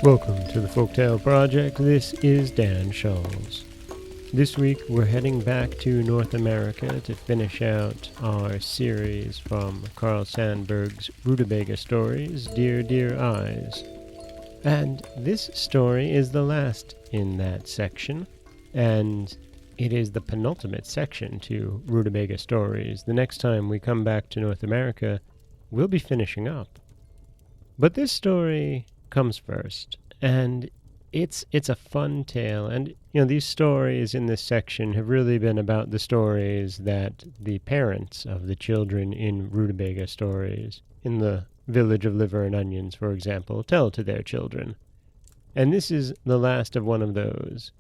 Welcome to the Folktale Project. This is Dan Scholes. This week we're heading back to North America to finish out our series from Carl Sandburg's Rootabaga Stories, Dear, Dear Eyes. And this story is the last in that section, and it is the penultimate section to Rootabaga Stories. The next time we come back to North America, we'll be finishing up. But this story comes first, and it's a fun tale. And these stories in this section have really been about the stories that the parents of the children in Rootabaga Stories, in the Village of Liver and Onions, for example, tell to their children. And this is the last of one of those.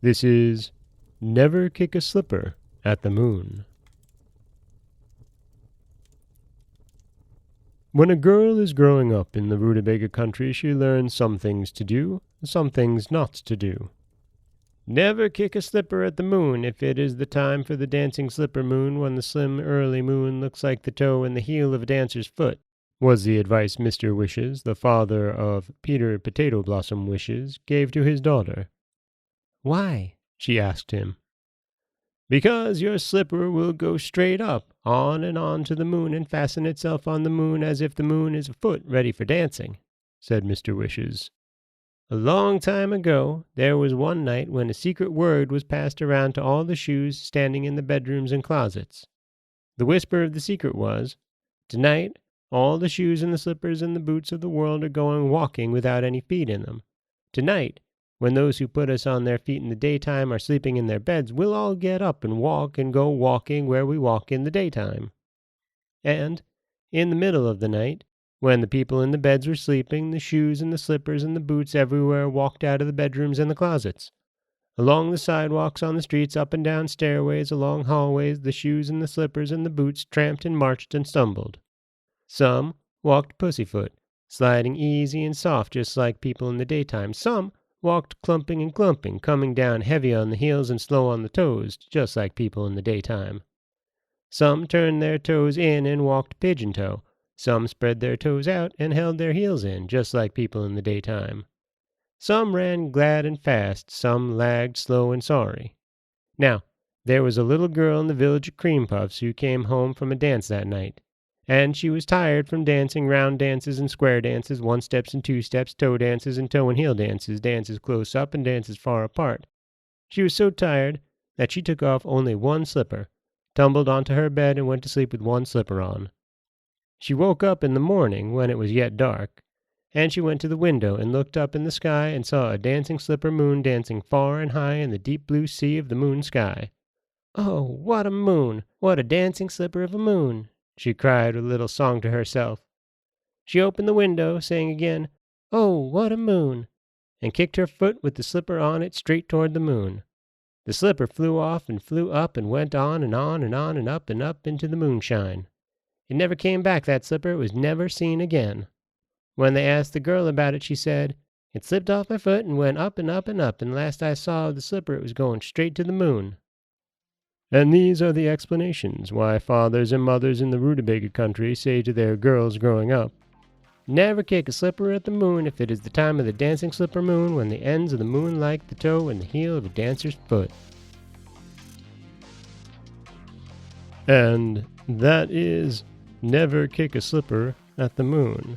This is Never Kick a Slipper at the Moon. When a girl is growing up in the Rootabaga Country, she learns some things to do, some things not to do. Never kick a slipper at the moon if it is the time for the dancing slipper moon, when the slim early moon looks like the toe and the heel of a dancer's foot, was the advice Mr. Wishes, the father of Peter Potato Blossom Wishes, gave to his daughter. "Why?" she asked him. "Because your slipper will go straight up, on and on to the moon, and fasten itself on the moon as if the moon is a foot ready for dancing," said Mr. Wishes. "A long time ago, there was one night when a secret word was passed around to all the shoes standing in the bedrooms and closets. The whisper of the secret was, 'Tonight, all the shoes and the slippers and the boots of the world are going walking without any feet in them. Tonight, when those who put us on their feet in the daytime are sleeping in their beds, we'll all get up and walk and go walking where we walk in the daytime.' And, in the middle of the night, when the people in the beds were sleeping, the shoes and the slippers and the boots everywhere walked out of the bedrooms and the closets. Along the sidewalks, on the streets, up and down stairways, along hallways, the shoes and the slippers and the boots tramped and marched and stumbled. Some walked pussyfoot, sliding easy and soft just like people in the daytime. Some walked clumping and clumping, coming down heavy on the heels and slow on the toes, just like people in the daytime. Some turned their toes in and walked pigeon-toe. Some spread their toes out and held their heels in, just like people in the daytime. Some ran glad and fast, some lagged slow and sorry. Now, there was a little girl in the village of Cream Puffs who came home from a dance that night. And she was tired from dancing round dances and square dances, one-steps and two-steps, toe dances and toe and heel dances, dances close up and dances far apart. She was so tired that she took off only one slipper, tumbled onto her bed, and went to sleep with one slipper on. She woke up in the morning when it was yet dark, and she went to the window and looked up in the sky and saw a dancing slipper moon dancing far and high in the deep blue sea of the moon sky. "Oh, what a moon! What a dancing slipper of a moon!" she cried with a little song to herself. She opened the window, saying again, "Oh, what a moon!" and kicked her foot with the slipper on it straight toward the moon. The slipper flew off and flew up and went on and on and on and up into the moonshine. It never came back, that slipper. It was never seen again. When they asked the girl about it, she said, "It slipped off my foot and went up and up and up, and last I saw of the slipper it was going straight to the moon." And these are the explanations why fathers and mothers in the Rootabaga Country say to their girls growing up, "Never kick a slipper at the moon if it is the time of the dancing slipper moon, when the ends of the moon like the toe and the heel of a dancer's foot." And that is Never Kick a Slipper at the Moon,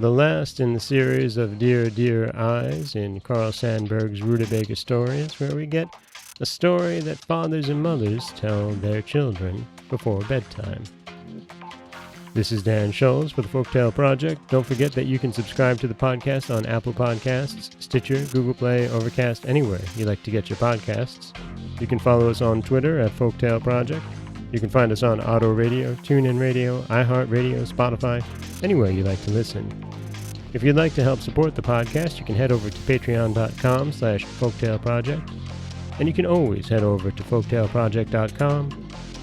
the last in the series of Dear, Dear Eyes in Carl Sandburg's Rootabaga Stories, where we get a story that fathers and mothers tell their children before bedtime. This is Dan Scholes for the Folktale Project. Don't forget that you can subscribe to the podcast on Apple Podcasts, Stitcher, Google Play, Overcast, anywhere you like to get your podcasts. You can follow us on Twitter at Folktale Project. You can find us on Auto Radio, TuneIn Radio, iHeartRadio, Spotify, anywhere you like to listen. If you'd like to help support the podcast, you can head over to patreon.com/folktaleproject. And you can always head over to folktaleproject.com,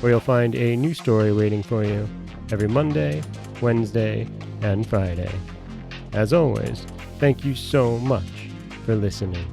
where you'll find a new story waiting for you every Monday, Wednesday, and Friday. As always, thank you so much for listening.